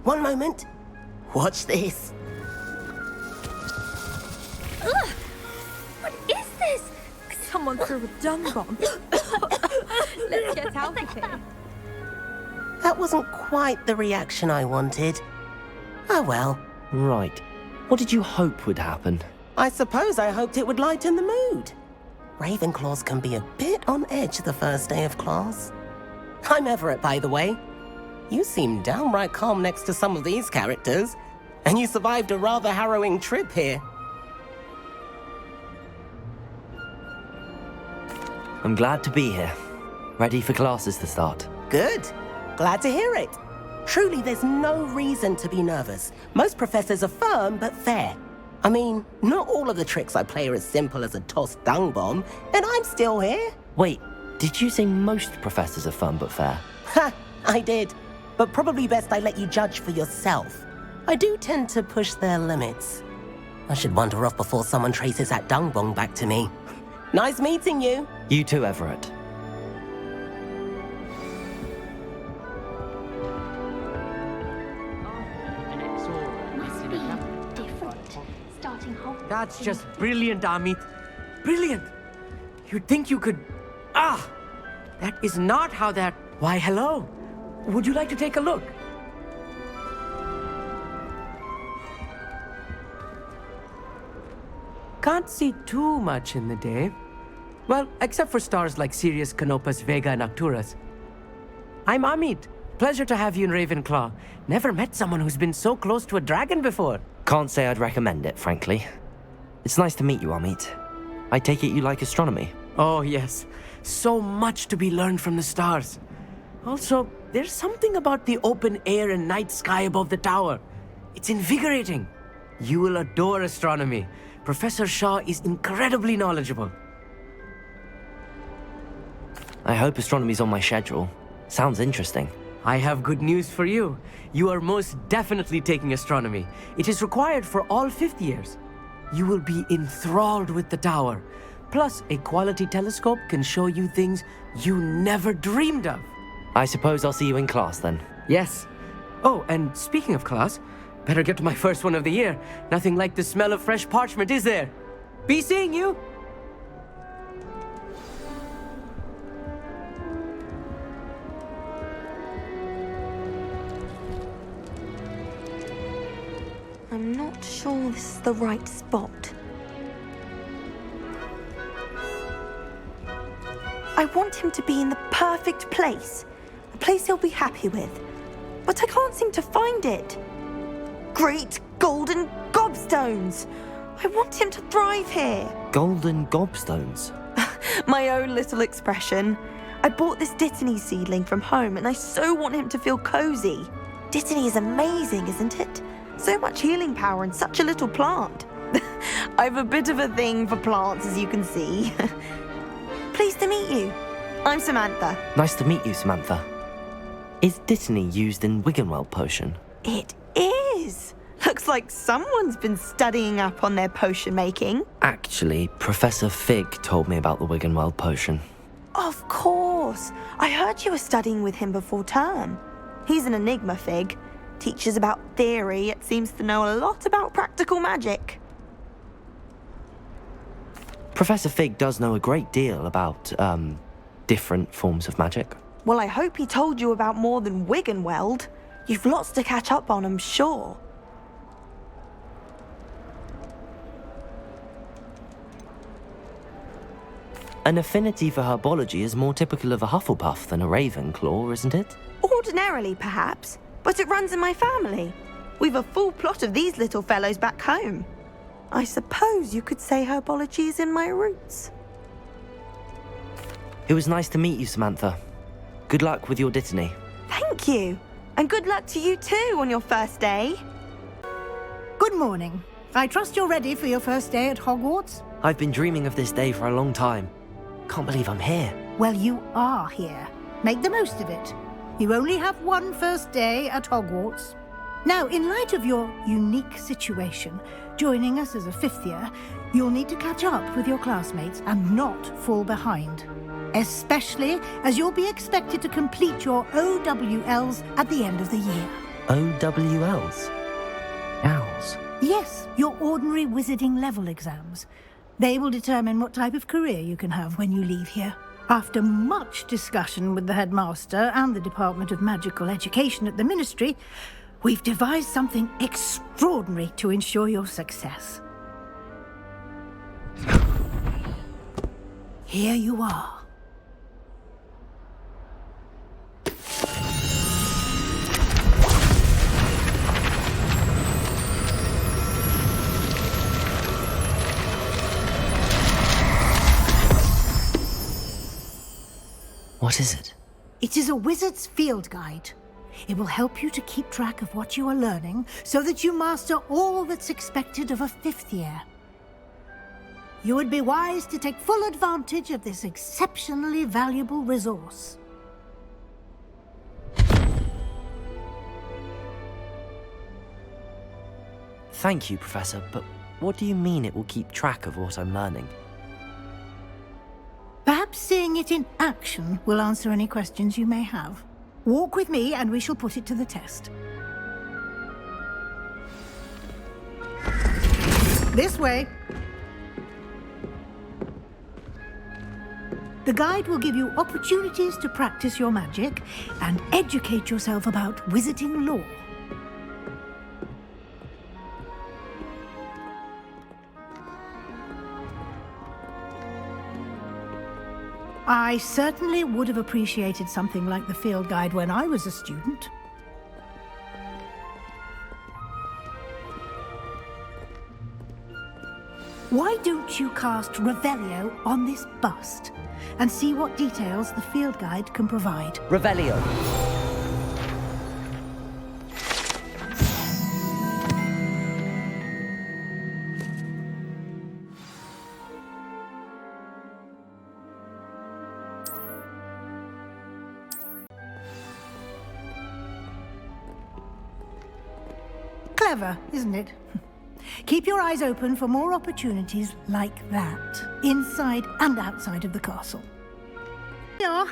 one moment. Watch this. Ugh! What is this? Someone threw a dung bomb. Let's get out of here. That wasn't quite the reaction I wanted. Oh well. Right. What did you hope would happen? I suppose I hoped it would lighten the mood. Ravenclaws can be a bit on edge the first day of class. I'm Everett, by the way. You seem downright calm next to some of these characters, and you survived a rather harrowing trip here. I'm glad to be here. Ready for classes to start. Good. Glad to hear it. Truly, there's no reason to be nervous. Most professors are firm but fair. I mean, not all of the tricks I play are as simple as a tossed dung bomb, and I'm still here. Wait, did you say most professors are fun but fair? Ha! I did. But probably best I let you judge for yourself. I do tend to push their limits. I should wander off before someone traces that dung bomb back to me. Nice meeting you. You too, Everett. That's just brilliant, Amit. Brilliant. You'd think you could... Ah! That is not how that... Why, hello. Would you like to take a look? Can't see too much in the day. Well, except for stars like Sirius, Canopus, Vega, and Arcturus. I'm Amit. Pleasure to have you in Ravenclaw. Never met someone who's been so close to a dragon before. Can't say I'd recommend it, frankly. It's nice to meet you, Amit. I take it you like astronomy? Oh, yes. So much to be learned from the stars. Also, there's something about the open air and night sky above the tower. It's invigorating. You will adore astronomy. Professor Shaw is incredibly knowledgeable. I hope astronomy's on my schedule. Sounds interesting. I have good news for you. You are most definitely taking astronomy. It is required for all fifth years. You will be enthralled with the tower. Plus, a quality telescope can show you things you never dreamed of. I suppose I'll see you in class then. Yes. Oh, and speaking of class, better get to my first one of the year. Nothing like the smell of fresh parchment, is there? Be seeing you! I'm not sure this is the right spot. I want him to be in the perfect place. A place he'll be happy with. But I can't seem to find it. Great golden gobstones! I want him to thrive here. Golden gobstones? My own little expression. I bought this Dittany seedling from home and I so want him to feel cozy. Dittany is amazing, isn't it? So much healing power in such a little plant. I've a bit of a thing for plants, as you can see. Pleased to meet you. I'm Samantha. Nice to meet you, Samantha. Is Dittany used in Wiggenweld potion? It is. Looks like someone's been studying up on their potion making. Actually, Professor Fig told me about the Wiggenweld potion. Of course. I heard you were studying with him before term. He's an enigma, Fig. Teaches about theory, yet seems to know a lot about practical magic. Professor Fig does know a great deal about, different forms of magic. Well, I hope he told you about more than Wiggenweld. You've lots to catch up on, I'm sure. An affinity for herbology is more typical of a Hufflepuff than a Ravenclaw, isn't it? Ordinarily, perhaps, but it runs in my family. We've a full plot of these little fellows back home. I suppose you could say herbology is in my roots. It was nice to meet you, Samantha. Good luck with your Dittany. Thank you. And good luck to you too on your first day. Good morning. I trust you're ready for your first day at Hogwarts? I've been dreaming of this day for a long time. Can't believe I'm here. Well, you are here. Make the most of it. You only have one first day at Hogwarts. Now, in light of your unique situation, joining us as a fifth year, you'll need to catch up with your classmates and not fall behind. Especially as you'll be expected to complete your OWLs at the end of the year. OWLs? Owls? Yes, your ordinary wizarding level exams. They will determine what type of career you can have when you leave here. After much discussion with the headmaster and the Department of Magical Education at the Ministry, we've devised something extraordinary to ensure your success. Here you are. What is it? It is a wizard's field guide. It will help you to keep track of what you are learning so that you master all that's expected of a 5th year. You would be wise to take full advantage of this exceptionally valuable resource. Thank you, Professor, but what do you mean it will keep track of what I'm learning? Perhaps seeing it in action will answer any questions you may have. Walk with me and we shall put it to the test. This way. The guide will give you opportunities to practice your magic and educate yourself about wizarding lore. I certainly would have appreciated something like the field guide when I was a student. Why don't you cast Revelio on this bust and see what details the field guide can provide? Revelio. Clever, isn't it? Keep your eyes open for more opportunities like that, inside and outside of the castle. Yeah,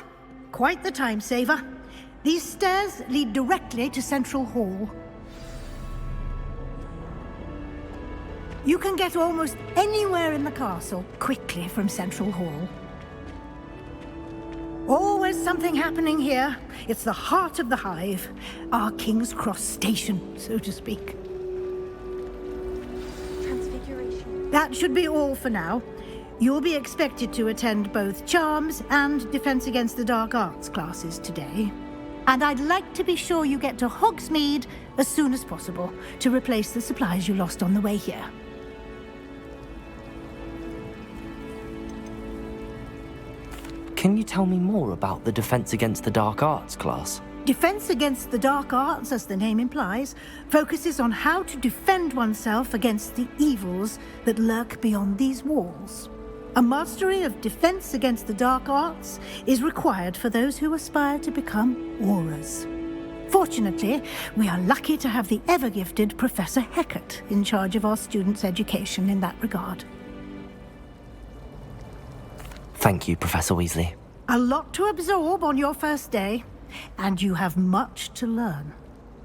quite the time saver. These stairs lead directly to Central Hall. You can get almost anywhere in the castle quickly from Central Hall. Always something happening here. It's the heart of the hive, our King's Cross station, so to speak. That should be all for now. You'll be expected to attend both Charms and Defense Against the Dark Arts classes today. And I'd like to be sure you get to Hogsmeade as soon as possible to replace the supplies you lost on the way here. Can you tell me more about the Defense Against the Dark Arts class? Defense Against the Dark Arts, as the name implies, focuses on how to defend oneself against the evils that lurk beyond these walls. A mastery of Defense Against the Dark Arts is required for those who aspire to become auras. Fortunately, we are lucky to have the ever-gifted Professor Hecat in charge of our students' education in that regard. Thank you, Professor Weasley. A lot to absorb on your first day, and you have much to learn.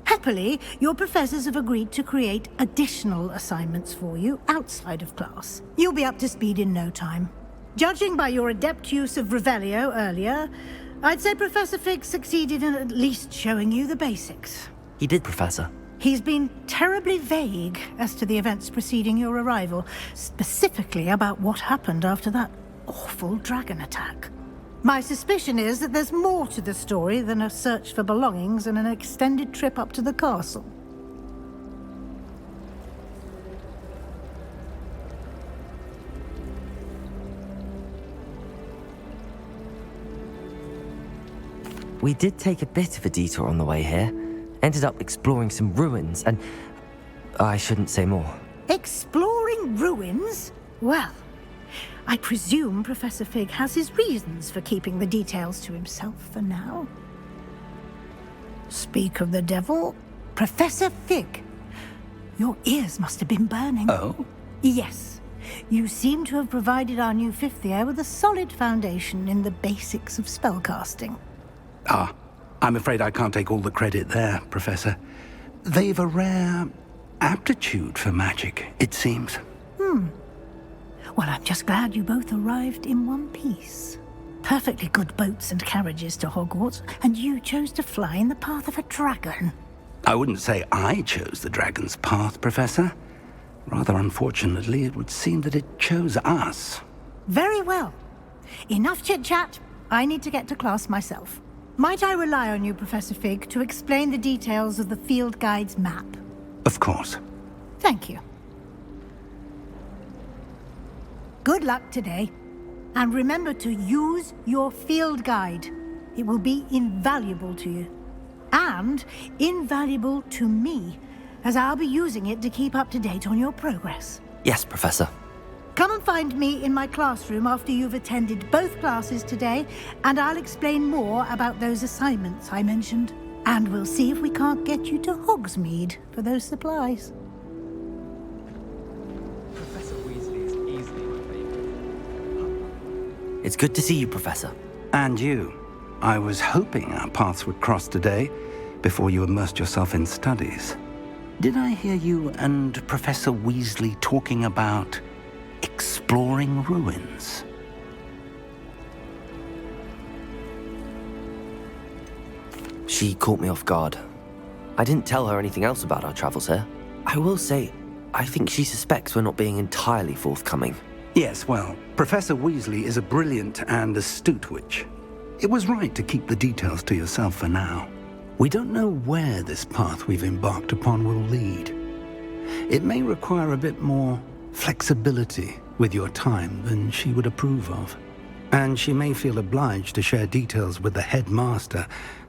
Happily, your professors have agreed to create additional assignments for you outside of class. You'll be up to speed in no time. Judging by your adept use of Revelio earlier, I'd say Professor Fig succeeded in at least showing you the basics. He did, Professor. He's been terribly vague as to the events preceding your arrival, specifically about what happened after that awful dragon attack. My suspicion is that there's more to the story than a search for belongings and an extended trip up to the castle. We did take a bit of a detour on the way here. Ended up exploring some ruins and... I shouldn't say more. Exploring ruins? Well, I presume Professor Fig has his reasons for keeping the details to himself for now. Speak of the devil, Professor Fig. Your ears must have been burning. Oh? Yes. You seem to have provided our new 5th year with a solid foundation in the basics of spellcasting. Ah, I'm afraid I can't take all the credit there, Professor. They've a rare aptitude for magic, it seems. Well, I'm just glad you both arrived in one piece. Perfectly good boats and carriages to Hogwarts, and you chose to fly in the path of a dragon. I wouldn't say I chose the dragon's path, Professor. Rather unfortunately, it would seem that it chose us. Very well. Enough chit-chat. I need to get to class myself. Might I rely on you, Professor Fig, to explain the details of the field guide's map? Of course. Thank you. Good luck today. And remember to use your field guide. It will be invaluable to you. And invaluable to me, as I'll be using it to keep up to date on your progress. Yes, Professor. Come and find me in my classroom after you've attended both classes today, and I'll explain more about those assignments I mentioned. And we'll see if we can't get you to Hogsmeade for those supplies. Professor Weasley is easily my favorite. It's good to see you, Professor. And you. I was hoping our paths would cross today, before you immersed yourself in studies. Did I hear you and Professor Weasley talking about exploring ruins? She caught me off guard. I didn't tell her anything else about our travels here. I will say, I think she suspects we're not being entirely forthcoming. Yes, well, Professor Weasley is a brilliant and astute witch. It was right to keep the details to yourself for now. We don't know where this path we've embarked upon will lead. It may require a bit more flexibility with your time than she would approve of. And she may feel obliged to share details with the headmaster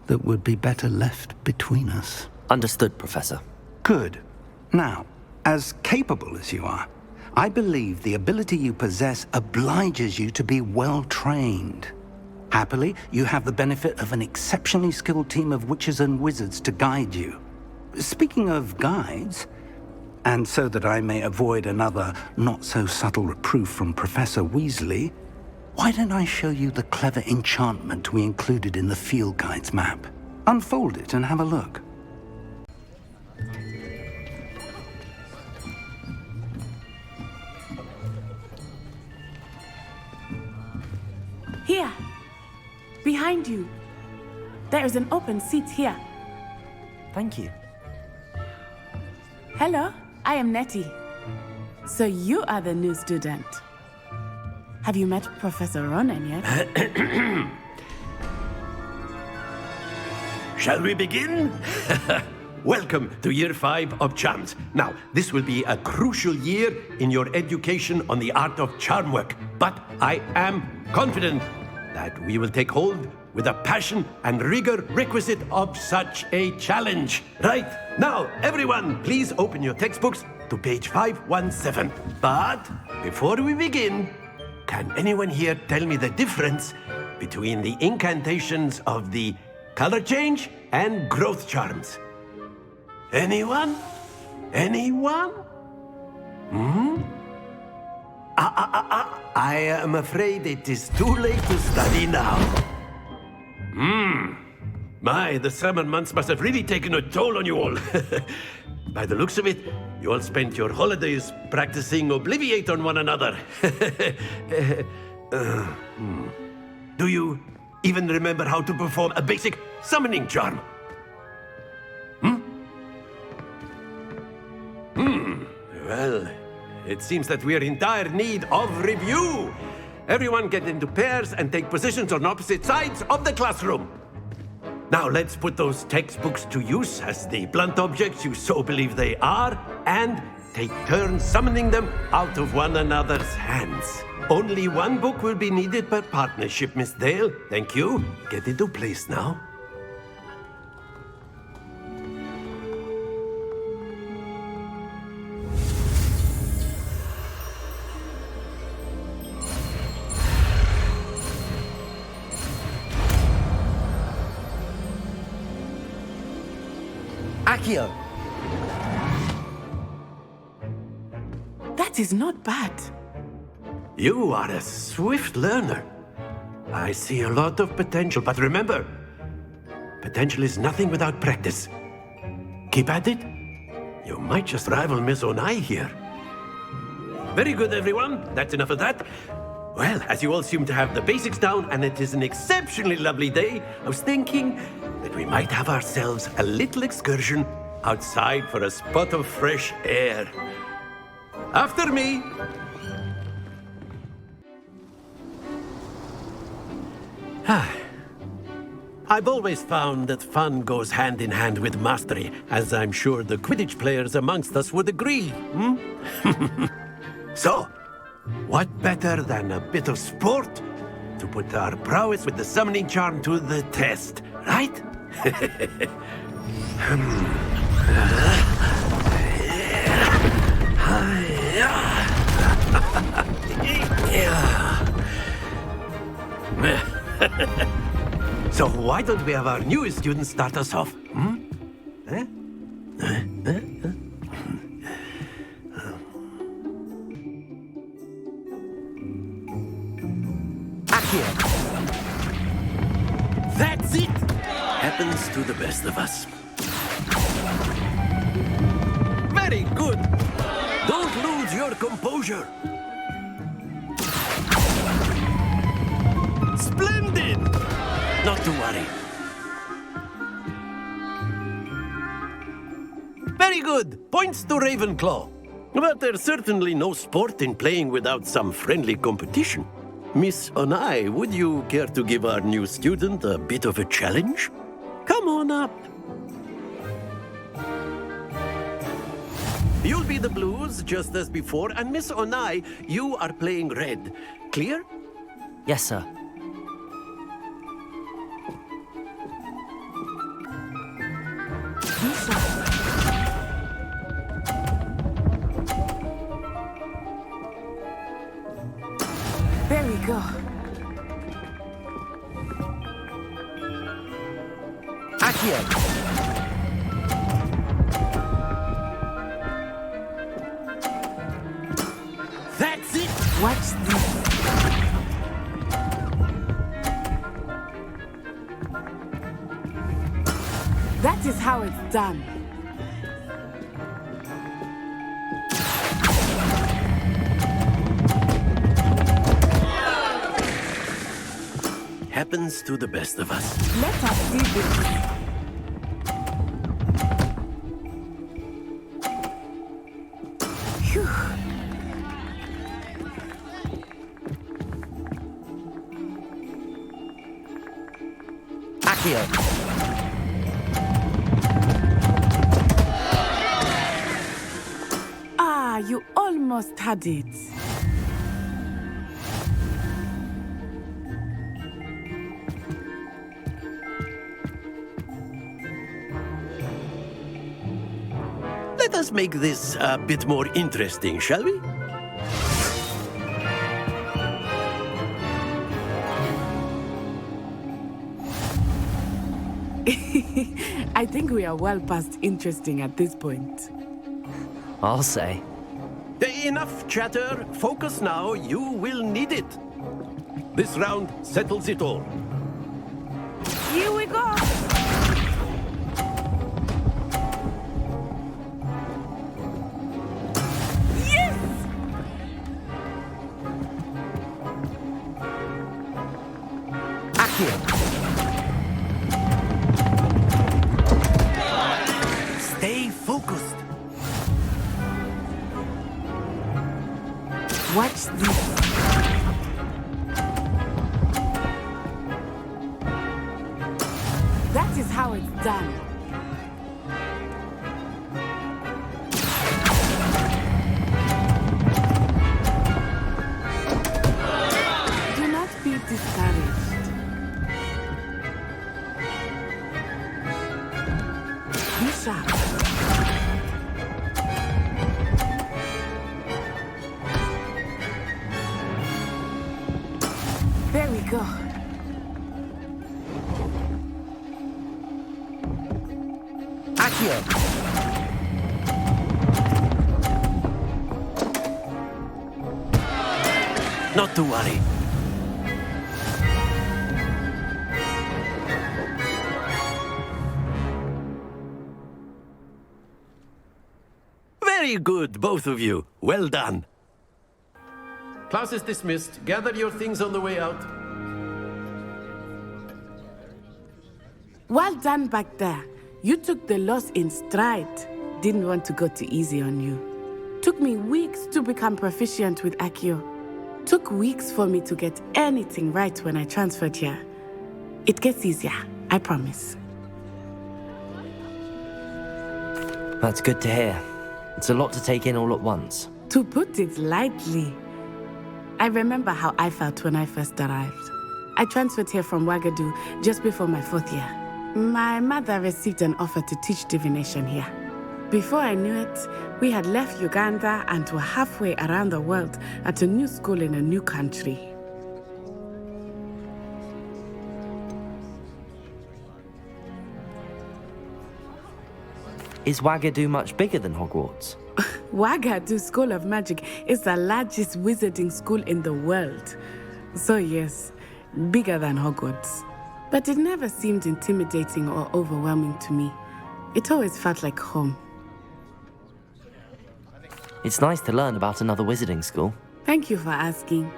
that would be better left between us. Understood, Professor. Good. Now, as capable as you are, I believe the ability you possess obliges you to be well trained. Happily, you have the benefit of an exceptionally skilled team of witches and wizards to guide you. Speaking of guides, and so that I may avoid another not-so-subtle reproof from Professor Weasley, why don't I show you the clever enchantment we included in the field guide's map? Unfold it and have a look. Here, behind you. There is an open seat here. Thank you. Hello, I am Nettie. So you are the new student. Have you met Professor Ronan yet? Shall we begin? Welcome to Year 5 of Charms. Now, this will be a crucial year in your education on the art of charm work. But I am confident that we will take hold with the passion and rigor requisite of such a challenge. Right, now, everyone, please open your textbooks to page 517. But before we begin, can anyone here tell me the difference between the incantations of the color change and growth charms? Anyone? Anyone? I am afraid it is too late to study now. My, the summer months must have really taken a toll on you all. By the looks of it, you all spent your holidays practicing Obliviate on one another. Do you even remember how to perform a basic summoning charm? Well, it seems that we are in dire need of review. Everyone get into pairs and take positions on opposite sides of the classroom. Now let's put those textbooks to use as the blunt objects you so believe they are, and take turns summoning them out of one another's hands. Only one book will be needed per partnership, Miss Dale. Thank you. Get into place now. Accio! That is not bad. You are a swift learner. I see a lot of potential, but remember, potential is nothing without practice. Keep at it. You might just rival Miss Onai here. Very good, everyone. That's enough of that. Well, as you all seem to have the basics down, and it is an exceptionally lovely day, I was thinking that we might have ourselves a little excursion outside for a spot of fresh air. After me. I've always found that fun goes hand in hand with mastery, as I'm sure the Quidditch players amongst us would agree. So, what better than a bit of sport to put our prowess with the summoning charm to the test, right? So why don't we have our newest student start us off? Akio. That's it! Happens to the best of us. Very good! Don't lose your composure. Splendid! Not to worry. Very good. Points to Ravenclaw. But there's certainly no sport in playing without some friendly competition. Miss Onai, would you care to give our new student a bit of a challenge? Come on up. You'll be the blues, just as before, and Miss Onai, you are playing red. Clear? Yes, sir. There we go. Akio! That's it! Watch this. That is how it's done. Happens to the best of us. Let us see this. Phew. Akio! Ah, you almost had it. Let us make this a bit more interesting, shall we? I think we are well past interesting at this point. I'll say. Enough chatter. Focus now. You will need it. This round settles it all. Here we go. Yes! Akio! Stay focused. Watch this. That is how it's done. Do not be discouraged. Be sharp. There we go. Akio! Not to worry. Very good, both of you. Well done. Class is dismissed. Gather your things on the way out. Well done back there. You took the loss in stride. Didn't want to go too easy on you. Took me weeks to become proficient with Accio. Took weeks for me to get anything right when I transferred here. It gets easier, I promise. That's good to hear. It's a lot to take in all at once. To put it lightly, I remember how I felt when I first arrived. I transferred here from Ouagadougou just before my 4th year. My mother received an offer to teach divination here. Before I knew it, we had left Uganda and were halfway around the world at a new school in a new country. Is Ouagadougou much bigger than Hogwarts? Ouagadougou School of Magic is the largest wizarding school in the world. So yes, bigger than Hogwarts. But it never seemed intimidating or overwhelming to me. It always felt like home. It's nice to learn about another wizarding school. Thank you for asking.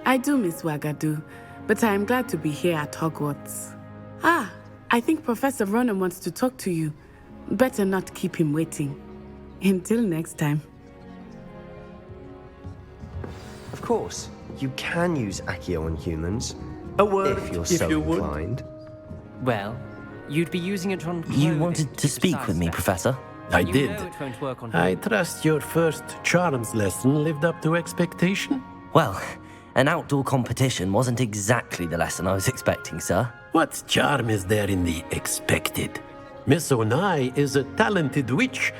I do miss Ouagadougou, but I am glad to be here at Hogwarts. Ah, I think Professor Ronan wants to talk to you. Better not keep him waiting. Until next time. Of course, you can use Accio on humans. A word, if you're so inclined. Well, you'd be using it on clothing. You wanted to speak with me, Professor? I You did. know it won't work on I trust your first charms lesson lived up to expectation? Well, an outdoor competition wasn't exactly the lesson I was expecting, sir. What charm is there in the expected? Miss Onai is a talented witch.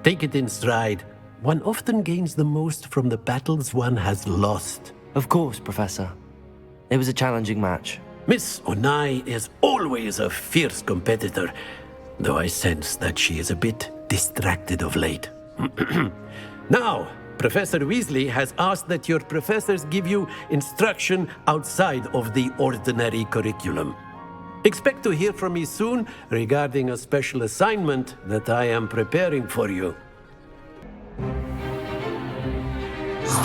Take it in stride. One often gains the most from the battles one has lost. Of course, Professor. It was a challenging match. Miss Onai is always a fierce competitor, though I sense that she is a bit distracted of late. Now, Professor Weasley has asked that your professors give you instruction outside of the ordinary curriculum. Expect to hear from me soon regarding a special assignment that I am preparing for you. Is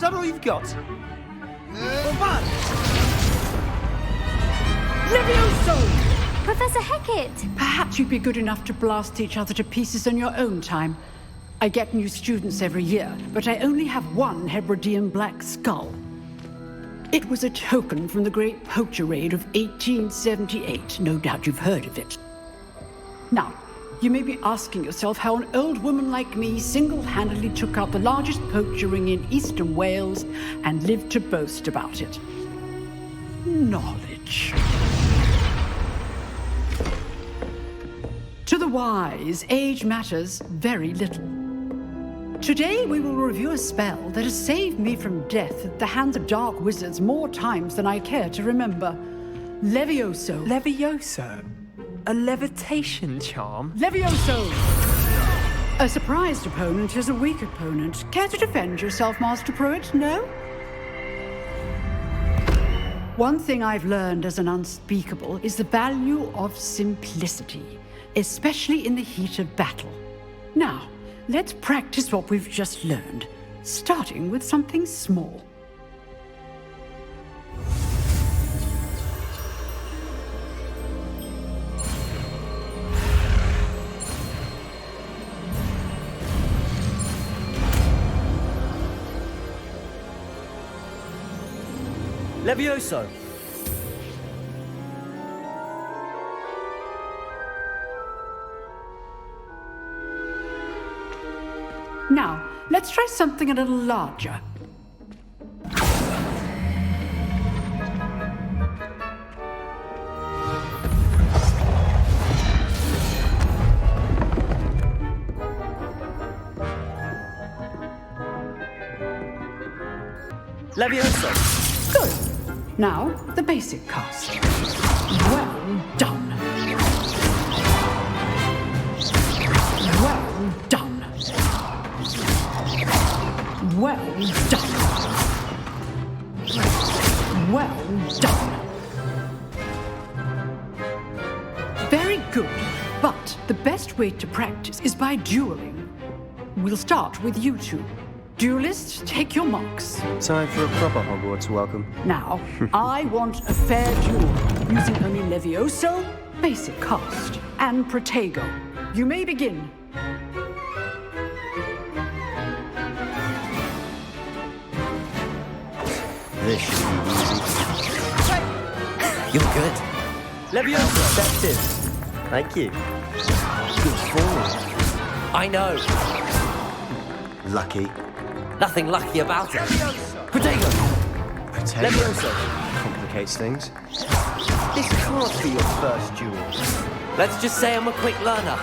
that all you've got? Professor Hecat! Perhaps you'd be good enough to blast each other to pieces in your own time. I get new students every year, but I only have one Hebridean black skull. It was a token from the Great Poacher Raid of 1878. No doubt you've heard of it. Now, you may be asking yourself how an old woman like me single-handedly took out the largest poacher ring in eastern Wales and lived to boast about it. Knowledge. To the wise, age matters very little. Today we will review a spell that has saved me from death at the hands of dark wizards more times than I care to remember. Levioso. Levioso? A levitation charm? Levioso! A surprised opponent is a weak opponent. Care to defend yourself, Master Pruitt? No? One thing I've learned as an unspeakable is the value of simplicity, especially in the heat of battle. Now, let's practice what we've just learned, starting with something small. Levioso! Now, let's try something a little larger. Levioso! Good. Now, the basic cast. Well done. Well done. Well done. Well done. good. But the best way to practice is by dueling. We'll start with you two. Duelists, take your marks. Time for a proper Hogwarts welcome. Now, I want a fair duel, using only Levioso, basic cast, and Protego. You may begin. This should be easy. You're good. Leviosa! Effective. Thank you. Good form. I know. Lucky. Nothing lucky about it. Protego! Leviosa complicates things. This can't be your first duel. Let's just say I'm a quick learner.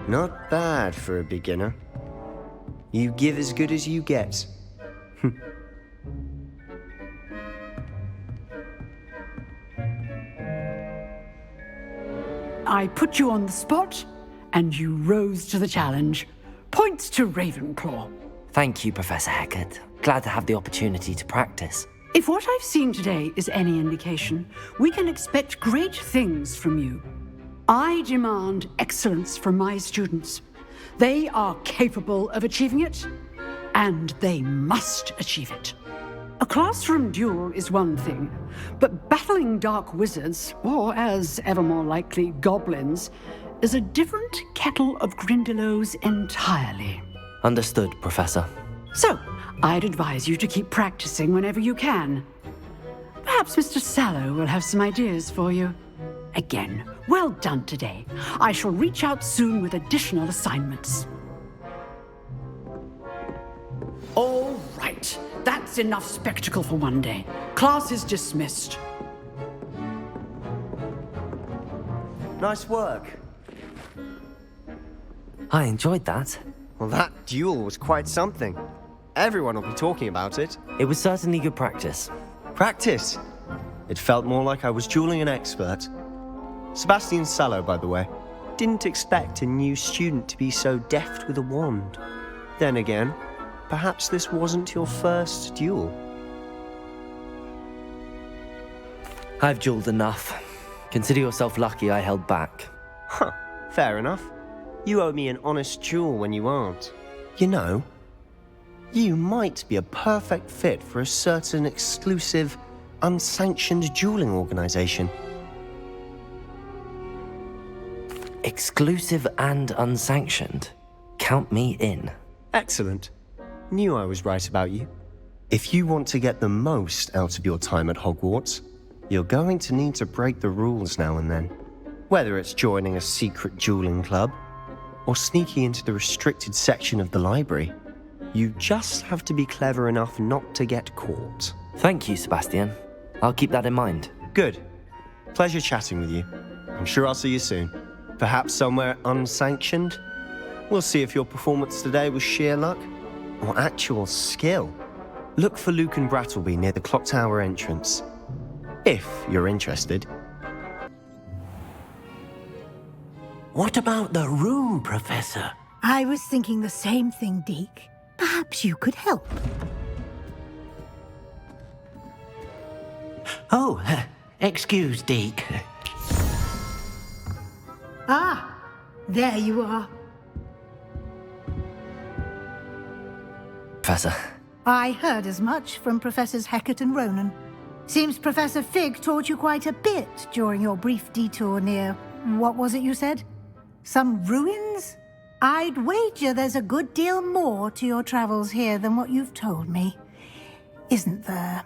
Not bad for a beginner. You give as good as you get. I put you on the spot, and you rose to the challenge. Points to Ravenclaw. Thank you, Professor Hecat. Glad to have the opportunity to practice. If what I've seen today is any indication, we can expect great things from you. I demand excellence from my students. They are capable of achieving it, and they must achieve it. A classroom duel is one thing, but battling dark wizards, or as ever more likely, goblins, is a different kettle of Grindylows entirely. Understood, Professor. So, I'd advise you to keep practicing whenever you can. Perhaps Mr. Sallow will have some ideas for you. Again, well done today. I shall reach out soon with additional assignments. All right. That's enough spectacle for one day. Class is dismissed. Nice work. I enjoyed that. Well, that duel was quite something. Everyone will be talking about it. It was certainly good practice. Practice? It felt more like I was dueling an expert. Sebastian Sallow, by the way. Didn't expect a new student to be so deft with a wand. Then again, perhaps this wasn't your first duel. I've dueled enough. Consider yourself lucky I held back. Huh, fair enough. You owe me an honest duel when you aren't. You know, you might be a perfect fit for a certain exclusive, unsanctioned dueling organization. Exclusive and unsanctioned? Count me in. Excellent. Knew I was right about you. If you want to get the most out of your time at Hogwarts, you're going to need to break the rules now and then. Whether it's joining a secret dueling club, or sneaking into the restricted section of the library, you just have to be clever enough not to get caught. Thank you, Sebastian. I'll keep that in mind. Good. Pleasure chatting with you. I'm sure I'll see you soon. Perhaps somewhere unsanctioned? We'll see if your performance today was sheer luck or actual skill. Look for Luke and Brattleby near the clock tower entrance. If you're interested. What about the room, Professor? I was thinking the same thing, Deke. Perhaps you could help. Oh, excuse, Deke. Ah, there you are. Professor. I heard as much from Professors Hecat and Ronan. Seems Professor Fig taught you quite a bit during your brief detour near... what was it you said? Some ruins? I'd wager there's a good deal more to your travels here than what you've told me. Isn't there?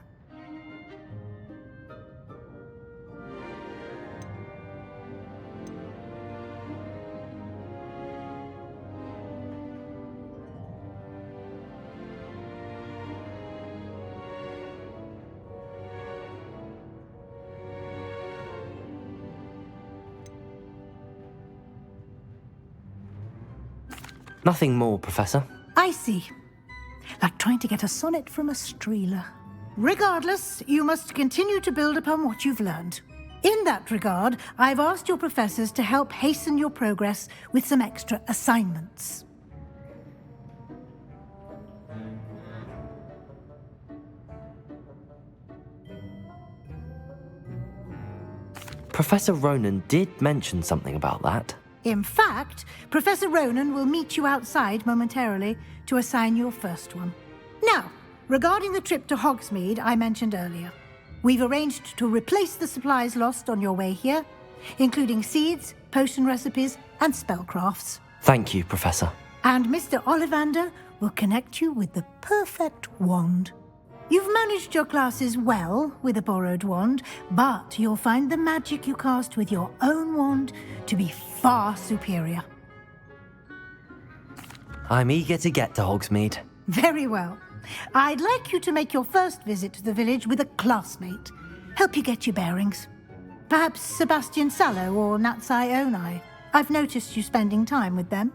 Nothing more, Professor. I see. Like trying to get a sonnet from a streeler. Regardless, you must continue to build upon what you've learned. In that regard, I've asked your professors to help hasten your progress with some extra assignments. Professor Ronan did mention something about that. In fact, Professor Ronan will meet you outside momentarily to assign your first one. Now, regarding the trip to Hogsmeade I mentioned earlier, we've arranged to replace the supplies lost on your way here, including seeds, potion recipes, and spellcrafts. Thank you, Professor. And Mr. Ollivander will connect you with the perfect wand. You've managed your classes well with a borrowed wand, but you'll find the magic you cast with your own wand to be far superior. I'm eager to get to Hogsmeade. Very well. I'd like you to make your first visit to the village with a classmate. Help you get your bearings. Perhaps Sebastian Sallow or Natsai Onai. I've noticed you spending time with them.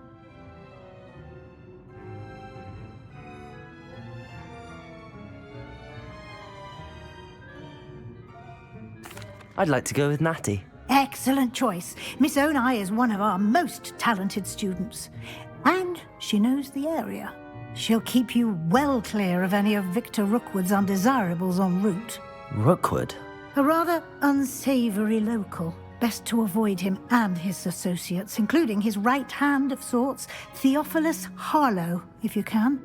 I'd like to go with Natty. Excellent choice. Miss Onai is one of our most talented students. And she knows the area. She'll keep you well clear of any of Victor Rookwood's undesirables en route. Rookwood? A rather unsavory local. Best to avoid him and his associates, including his right hand of sorts, Theophilus Harlow, if you can.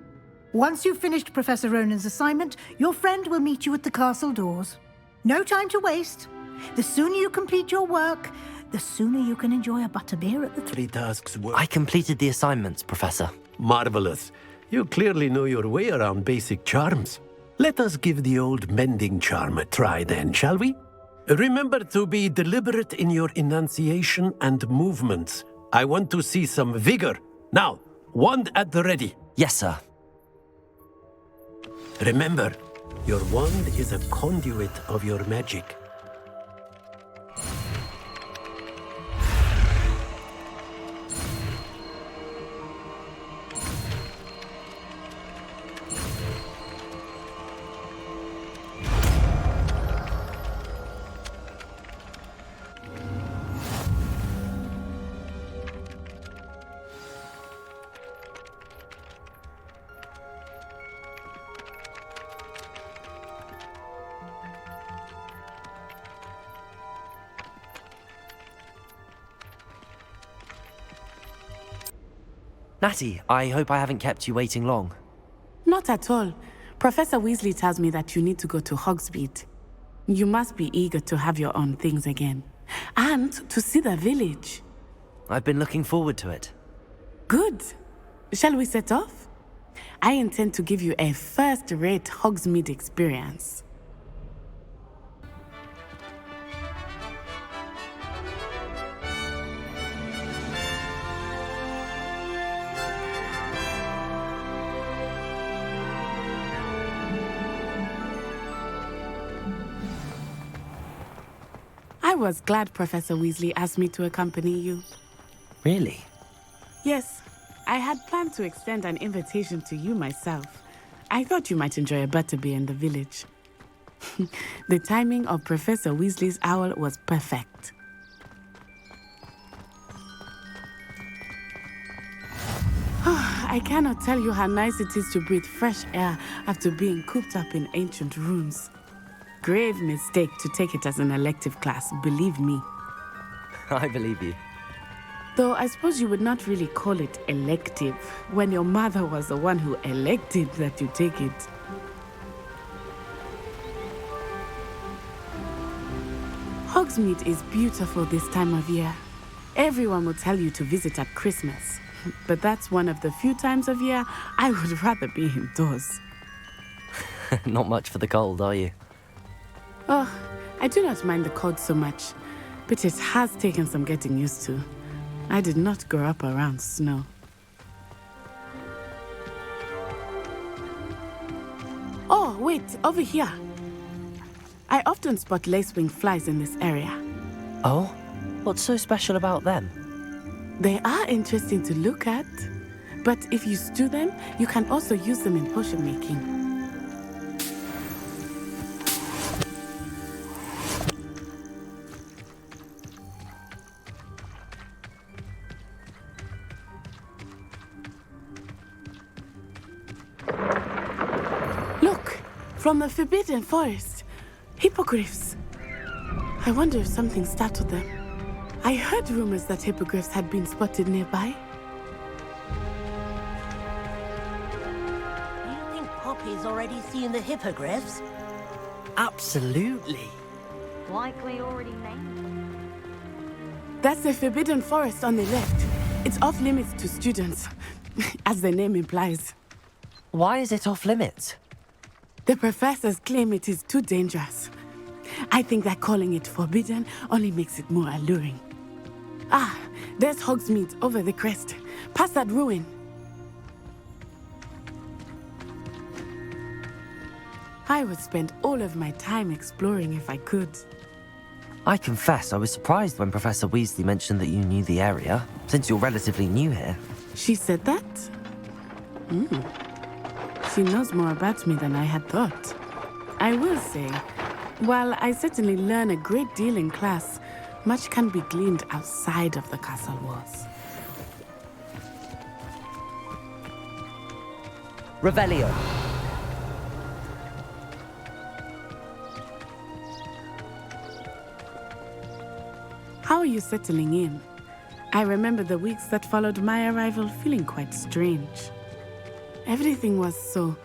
Once you've finished Professor Ronan's assignment, your friend will meet you at the castle doors. No time to waste. The sooner you complete your work, the sooner you can enjoy a butterbeer at the 3 tasks work. I completed the assignments, Professor. Marvelous. You clearly know your way around basic charms. Let us give the old mending charm a try then, shall we? Remember to be deliberate in your enunciation and movements. I want to see some vigor. Now, wand at the ready. Yes, sir. Remember, your wand is a conduit of your magic. Natty, I hope I haven't kept you waiting long. Not at all. Professor Weasley tells me that you need to go to Hogsmeade. You must be eager to have your own things again. And to see the village. I've been looking forward to it. Good. Shall we set off? I intend to give you a first-rate Hogsmeade experience. I was glad Professor Weasley asked me to accompany you. Really? Yes, I had planned to extend an invitation to you myself. I thought you might enjoy a butterbeer in the village. The timing of Professor Weasley's owl was perfect. I cannot tell you how nice it is to breathe fresh air after being cooped up in ancient rooms. Grave mistake to take it as an elective class, believe me. I believe you. Though I suppose you would not really call it elective when your mother was the one who elected that you take it. Hogsmeade is beautiful this time of year. Everyone will tell you to visit at Christmas, but that's one of the few times of year I would rather be indoors. Not much for the cold, are you? Oh, I do not mind the cold so much, but it has taken some getting used to. I did not grow up around snow. Oh, wait, over here. I often spot lacewing flies in this area. Oh? What's so special about them? They are interesting to look at, but if you stew them, you can also use them in potion making. Look, from the Forbidden Forest, hippogriffs. I wonder if something startled them. I heard rumors that hippogriffs had been spotted nearby. Do you think Poppy's already seen the hippogriffs? Absolutely. Likely already named. That's the Forbidden Forest on the left. It's off limits to students, as the name implies. Why is it off limits? The professors claim it is too dangerous. I think that calling it forbidden only makes it more alluring. Ah, there's Hogsmeade over the crest, past that ruin. I would spend all of my time exploring if I could. I confess I was surprised when Professor Weasley mentioned that you knew the area, since you're relatively new here. She said that? She knows more about me than I had thought. I will say, while I certainly learn a great deal in class, much can be gleaned outside of the castle walls. Revelio. How are you settling in? I remember the weeks that followed my arrival feeling quite strange. Everything was so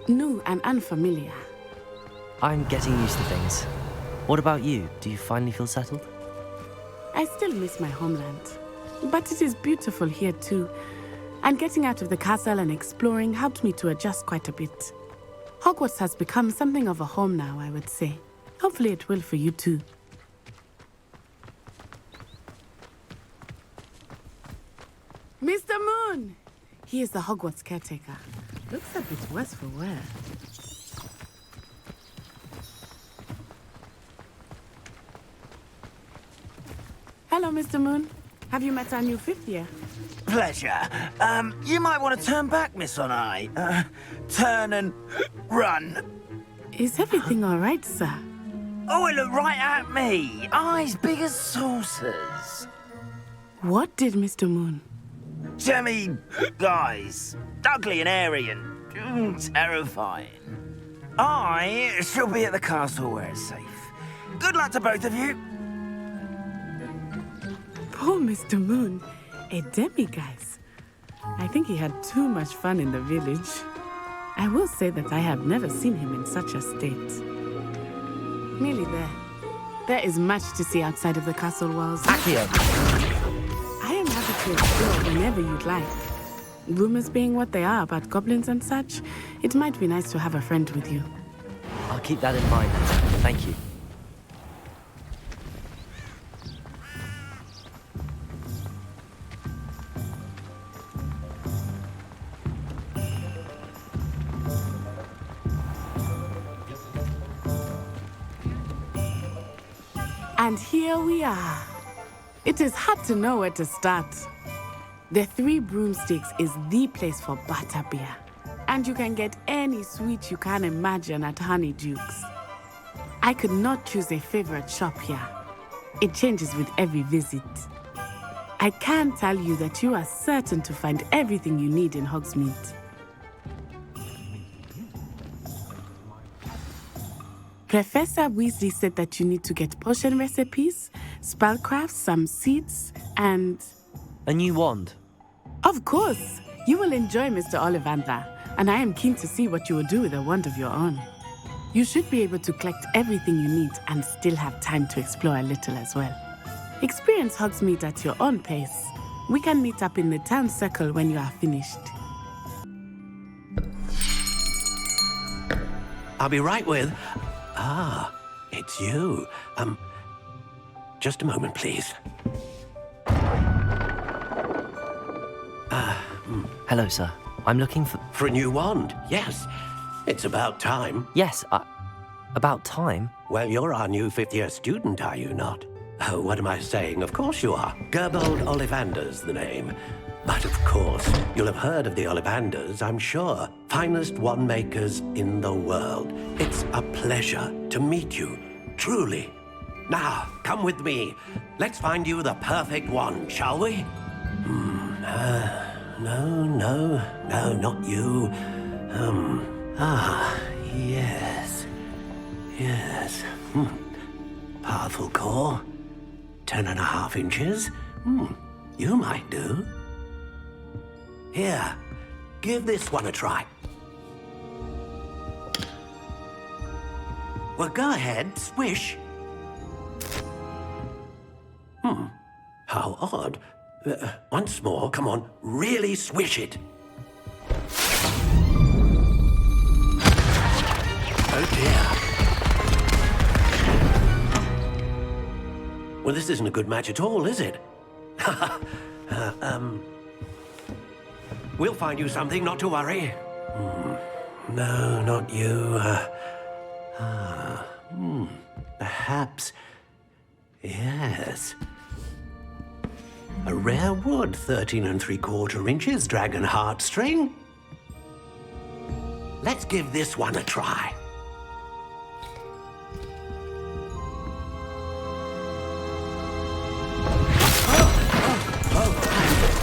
new and unfamiliar. I'm getting used to things. What about you? Do you finally feel settled? I still miss my homeland, but it is beautiful here too. And getting out of the castle and exploring helped me to adjust quite a bit. Hogwarts has become something of a home now, I would say. Hopefully it will for you too. Mr. Moon! He is the Hogwarts caretaker. Looks a bit worse for wear. Hello, Mr. Moon. Have you met our new fifth year? Pleasure. You might want to turn back, Miss Onai. Turn and run. Is everything all right, sir? Oh, it looked right at me. Eyes big as saucers. What did Mr. Moon? Jemmy, guys. Ugly and airy and terrifying. I shall be at the castle where it's safe. Good luck to both of you. Poor Mr. Moon, a demiguise. I think he had too much fun in the village. I will say that I have never seen him in such a state. Nearly there. There is much to see outside of the castle walls. Accio! I am happy to explore whenever you'd like. Rumors being what they are about goblins and such, it might be nice to have a friend with you. I'll keep that in mind. Thank you. And here we are. It is hard to know where to start. The Three Broomsticks is the place for butterbeer. And you can get any sweet you can imagine at Honeydukes. I could not choose a favorite shop here. It changes with every visit. I can tell you that you are certain to find everything you need in Hogsmeade. Professor Weasley said that you need to get potion recipes, spellcrafts, some seeds, and... A new wand? Of course! You will enjoy Mr. Ollivander, and I am keen to see what you will do with a wand of your own. You should be able to collect everything you need and still have time to explore a little as well. Experience Hogsmeade at your own pace. We can meet up in the town circle when you are finished. I'll be right with... Ah, it's you. Just a moment, please. Hello, sir. I'm looking for... For a new wand, yes. It's about time. Yes, about time? Well, you're our new fifth-year student, are you not? Oh, what am I saying? Of course you are. Gerbold Ollivander's the name. But of course, you'll have heard of the Ollivanders, I'm sure. Finest wand makers in the world. It's a pleasure to meet you, truly. Now, come with me. Let's find you the perfect wand, shall we? No, not you. Yes. Path powerful core. 10.5 inches. You might do. Here, give this one a try. Well, go ahead, swish. How odd. Once more, come on, really swish it. Oh dear. Well, this isn't a good match at all, is it? We'll find you something, not to worry. No, not you. Perhaps. Yes. A rare wood, 13 3/4 inches, dragon heartstring. Let's give this one a try.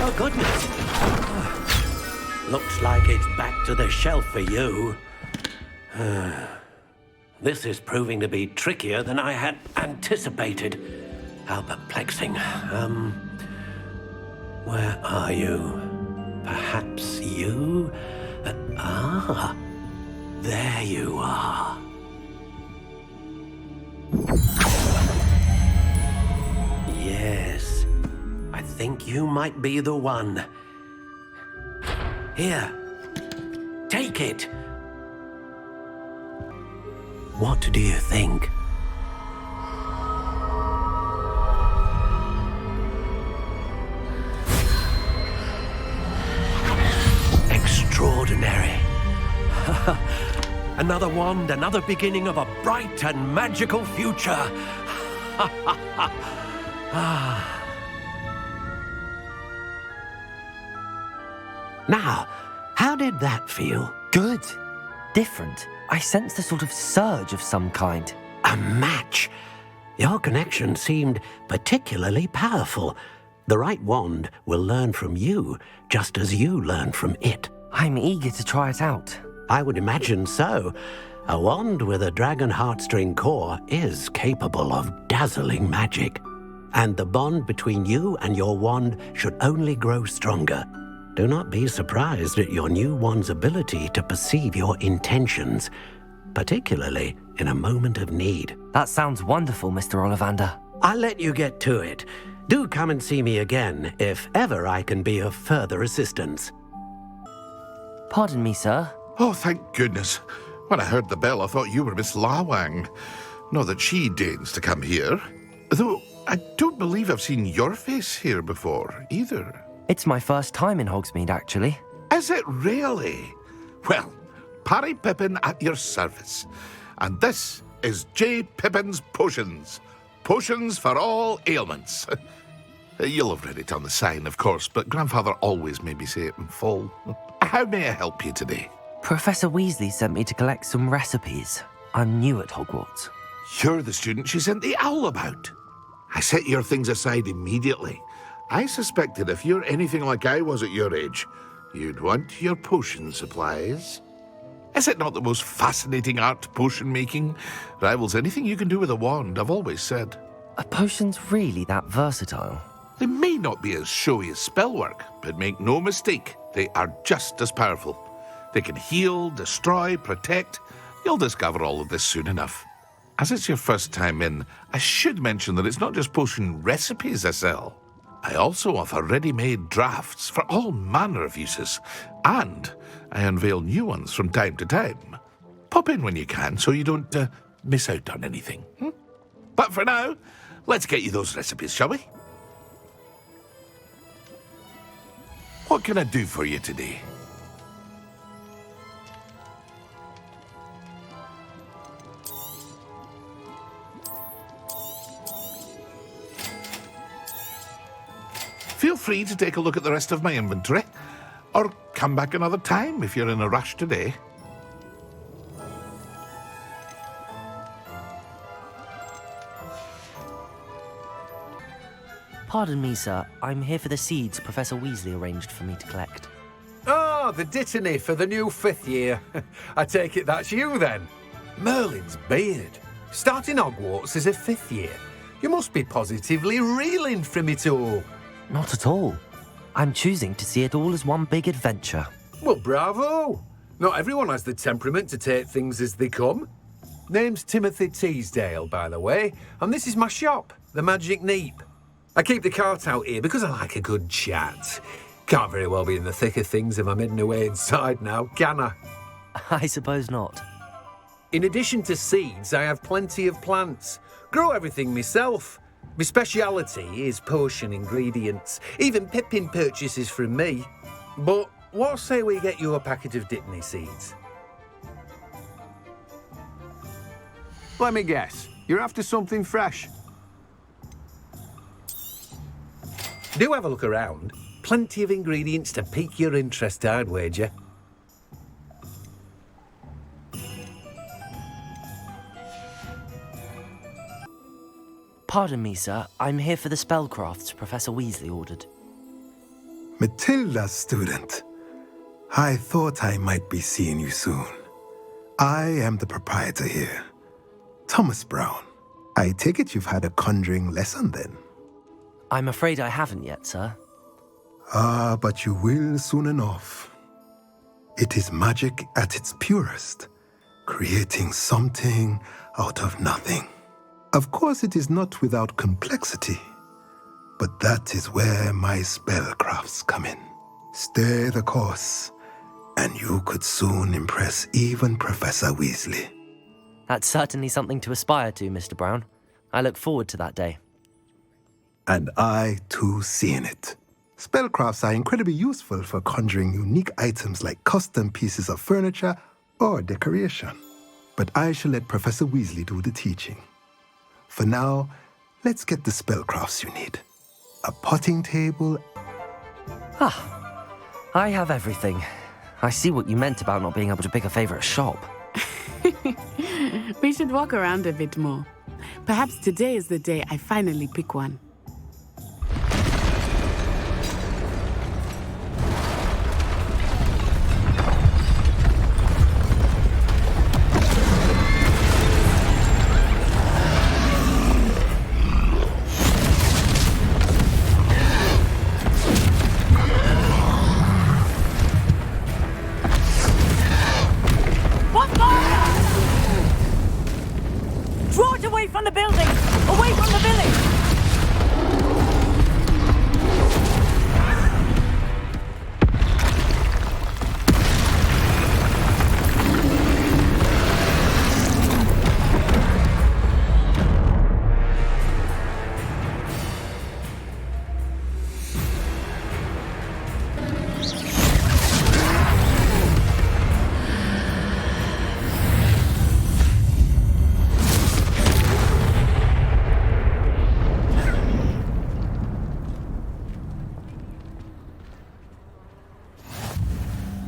Oh, goodness. Looks like it's back to the shelf for you. This is proving to be trickier than I had anticipated. How perplexing. Where are you? Perhaps you? There you are. Yes, I think you might be the one. Here, take it. What do you think? Extraordinary. Another wand, another beginning of a bright and magical future. Now, how did that feel? Good. Different. I sensed a sort of surge of some kind. A match. Your connection seemed particularly powerful. The right wand will learn from you, just as you learn from it. I'm eager to try it out. I would imagine so. A wand with a dragon heartstring core is capable of dazzling magic. And the bond between you and your wand should only grow stronger. Do not be surprised at your new wand's ability to perceive your intentions, particularly in a moment of need. That sounds wonderful, Mr. Ollivander. I'll let you get to it. Do come and see me again if ever I can be of further assistance. Pardon me, sir. Oh, thank goodness. When I heard the bell, I thought you were Miss Lawang. Not that she deigns to come here. Though I don't believe I've seen your face here before, either. It's my first time in Hogsmeade, actually. Is it really? Well, Parry Pippin at your service. And this is J. Pippin's Potions. Potions for all ailments. You'll have read it on the sign, of course, but Grandfather always made me say it in full. How may I help you today? Professor Weasley sent me to collect some recipes. I'm new at Hogwarts. You're the student she sent the owl about. I set your things aside immediately. I suspected if you're anything like I was at your age, you'd want your potion supplies. Is it not the most fascinating art, potion making? Rivals anything you can do with a wand, I've always said. Are potions really that versatile? They may not be as showy as spellwork, but make no mistake, they are just as powerful. They can heal, destroy, protect. You'll discover all of this soon enough. As it's your first time in, I should mention that it's not just potion recipes I sell. I also offer ready-made drafts for all manner of uses, and I unveil new ones from time to time. Pop in when you can so you don't miss out on anything. But for now, let's get you those recipes, shall we? What can I do for you today? Feel free to take a look at the rest of my inventory, or come back another time if you're in a rush today. Pardon me, sir. I'm here for the seeds Professor Weasley arranged for me to collect. Oh, the dittany for the new 5th year. I take it that's you, then. Merlin's beard. Starting Hogwarts as a 5th year. You must be positively reeling from it all. Not at all. I'm choosing to see it all as one big adventure. Well, bravo! Not everyone has the temperament to take things as they come. Name's Timothy Teasdale, by the way, and this is my shop, the Magic Neep. I keep the cart out here because I like a good chat. Can't very well be in the thick of things if I'm hidden away inside now, can I? I suppose not. In addition to seeds, I have plenty of plants. Grow everything myself. My speciality is potion ingredients. Even Pippin purchases from me. But what say we get you a packet of Dittany seeds? Let me guess. You're after something fresh. Do have a look around. Plenty of ingredients to pique your interest, I'd wager. Pardon me, sir. I'm here for the spellcrafts Professor Weasley ordered. Matilda's student. I thought I might be seeing you soon. I am the proprietor here, Thomas Brown. I take it you've had a conjuring lesson then? I'm afraid I haven't yet, sir. Ah, but you will soon enough. It is magic at its purest, creating something out of nothing. Of course, it is not without complexity, but that is where my spellcrafts come in. Stay the course, and you could soon impress even Professor Weasley. That's certainly something to aspire to, Mr. Brown. I look forward to that day. And I, too, seeing it. Spellcrafts are incredibly useful for conjuring unique items like custom pieces of furniture or decoration. But I shall let Professor Weasley do the teaching. For now, let's get the spellcrafts you need. A potting table. Ah, I have everything. I see what you meant about not being able to pick a favorite shop. We should walk around a bit more. Perhaps today is the day I finally pick one. Draw it away from the building! Away from the village!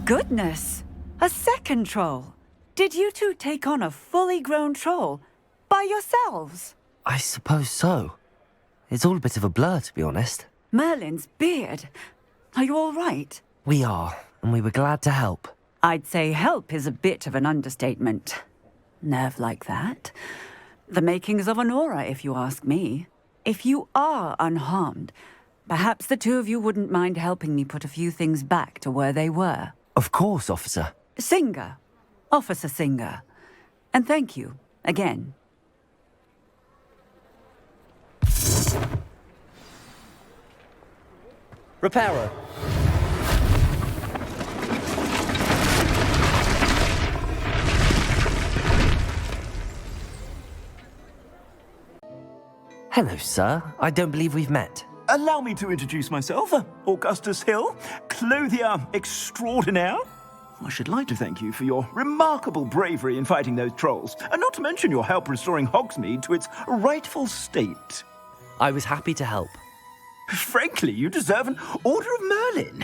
Goodness! A second troll! Did you two take on a fully grown troll? By yourselves? I suppose so. It's all a bit of a blur, to be honest. Merlin's beard. Are you all right? We are, and we were glad to help. I'd say help is a bit of an understatement. Nerve like that. The makings of an aura, if you ask me. If you are unharmed, perhaps the two of you wouldn't mind helping me put a few things back to where they were. Of course, officer. Singer. Officer Singer. And thank you, again. Repairer. Hello, sir. I don't believe we've met. Allow me to introduce myself, Augustus Hill, clothier extraordinaire. I should like to thank you for your remarkable bravery in fighting those trolls, and not to mention your help restoring Hogsmeade to its rightful state. I was happy to help. Frankly, you deserve an Order of Merlin.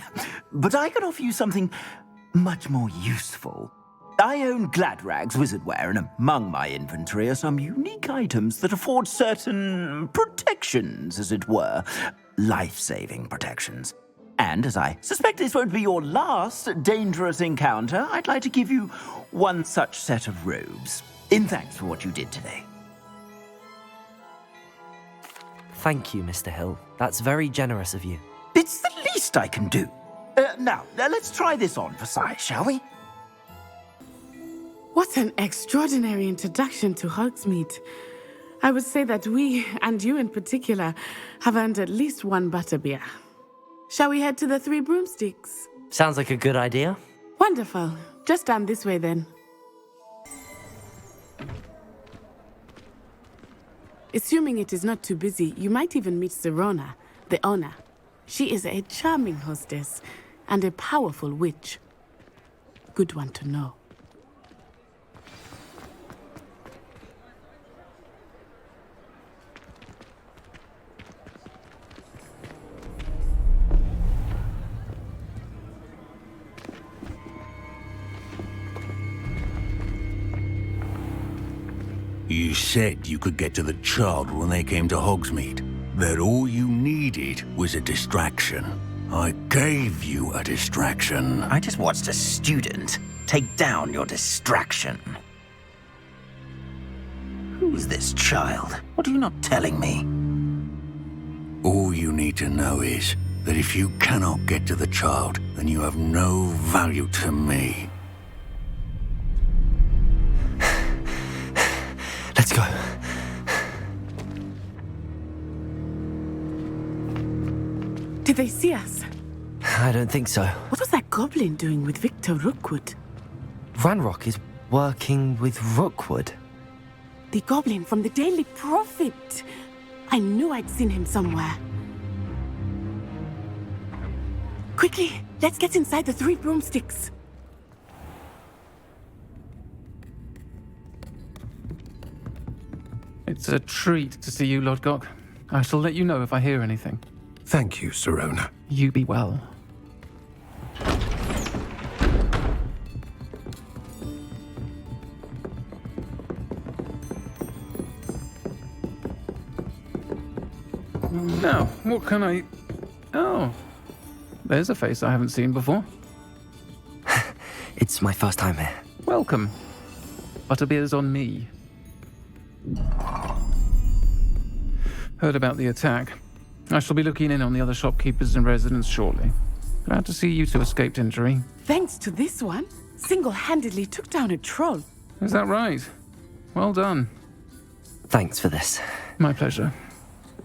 But I can offer you something much more useful. I own Gladrag's wizardware, and among my inventory are some unique items that afford certain protections, as it were. Life-saving protections. And as I suspect this won't be your last dangerous encounter, I'd like to give you one such set of robes, in thanks for what you did today. Thank you, Mr. Hill. That's very generous of you. It's the least I can do. Now, let's try this on for size, shall we? What an extraordinary introduction to Hogsmeade. I would say that we, and you in particular, have earned at least one butterbeer. Shall we head to the Three Broomsticks? Sounds like a good idea. Wonderful. Just down this way then. Assuming it is not too busy, you might even meet Sirona, the owner. She is a charming hostess and a powerful witch. Good one to know. You said you could get to the child when they came to Hogsmeade. That all you needed was a distraction. I gave you a distraction. I just watched a student take down your distraction. Who's this child? What are you not telling me? All you need to know is that if you cannot get to the child, then you have no value to me. Let's go. Did they see us? I don't think so. What was that goblin doing with Victor Rookwood? Ranrock is working with Rookwood. The goblin from the Daily Prophet. I knew I'd seen him somewhere. Quickly, let's get inside the Three Broomsticks. It's a treat to see you, Lodgok. I shall let you know if I hear anything. Thank you, Sirona. You be well. Now, what can I... Oh, there's a face I haven't seen before. It's my first time here. Welcome. Butterbeer's on me. Heard about the attack. I shall be looking in on the other shopkeepers and residents shortly. Glad to see you two escaped injury. Thanks to this one, single-handedly took down a troll. Is that right? Well done. Thanks for this. My pleasure.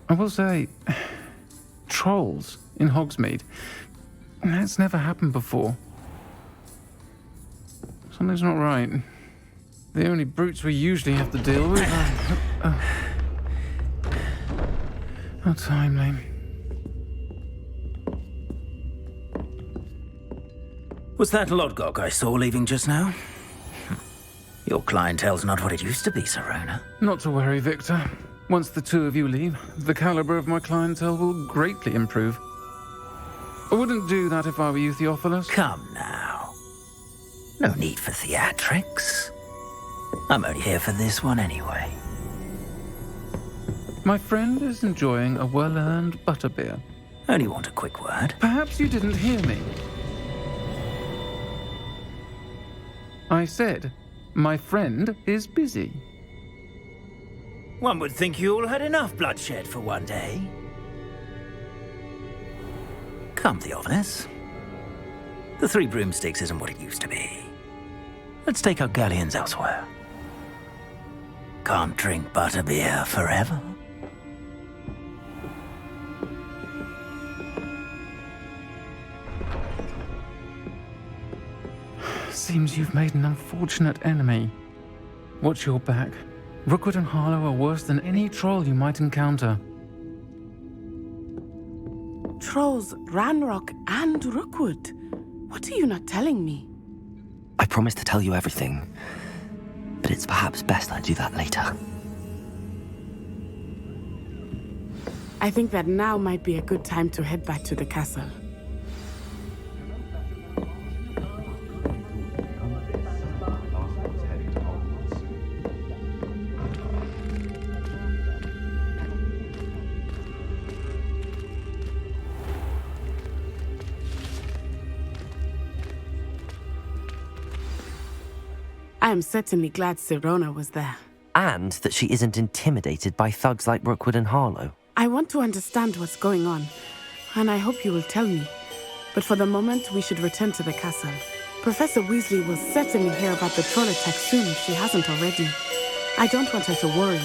I will say, trolls in Hogsmeade. That's never happened before. Something's not right. The only brutes we usually have to deal with are... How timely. Was that Lodgok I saw leaving just now? Your clientele's not what it used to be, Sirona. Not to worry, Victor. Once the two of you leave, the caliber of my clientele will greatly improve. I wouldn't do that if I were you, Theophilus. Come now. No need for theatrics. I'm only here for this one anyway. My friend is enjoying a well-earned butterbeer. Only want a quick word. Perhaps you didn't hear me. I said, my friend is busy. One would think you all had enough bloodshed for one day. Come, Theophilus. The Three Broomsticks isn't what it used to be. Let's take our galleons elsewhere. Can't drink butterbeer forever. Seems you've made an unfortunate enemy. Watch your back. Rookwood and Harlow are worse than any troll you might encounter. Trolls, Ranrock, and Rookwood. What are you not telling me? I promised to tell you everything, but it's perhaps best I do that later. I think that now might be a good time to head back to the castle. I am certainly glad Sirona was there. And that she isn't intimidated by thugs like Rookwood and Harlow. I want to understand what's going on, and I hope you will tell me. But for the moment, we should return to the castle. Professor Weasley will certainly hear about the troll attack soon if she hasn't already. I don't want her to worry.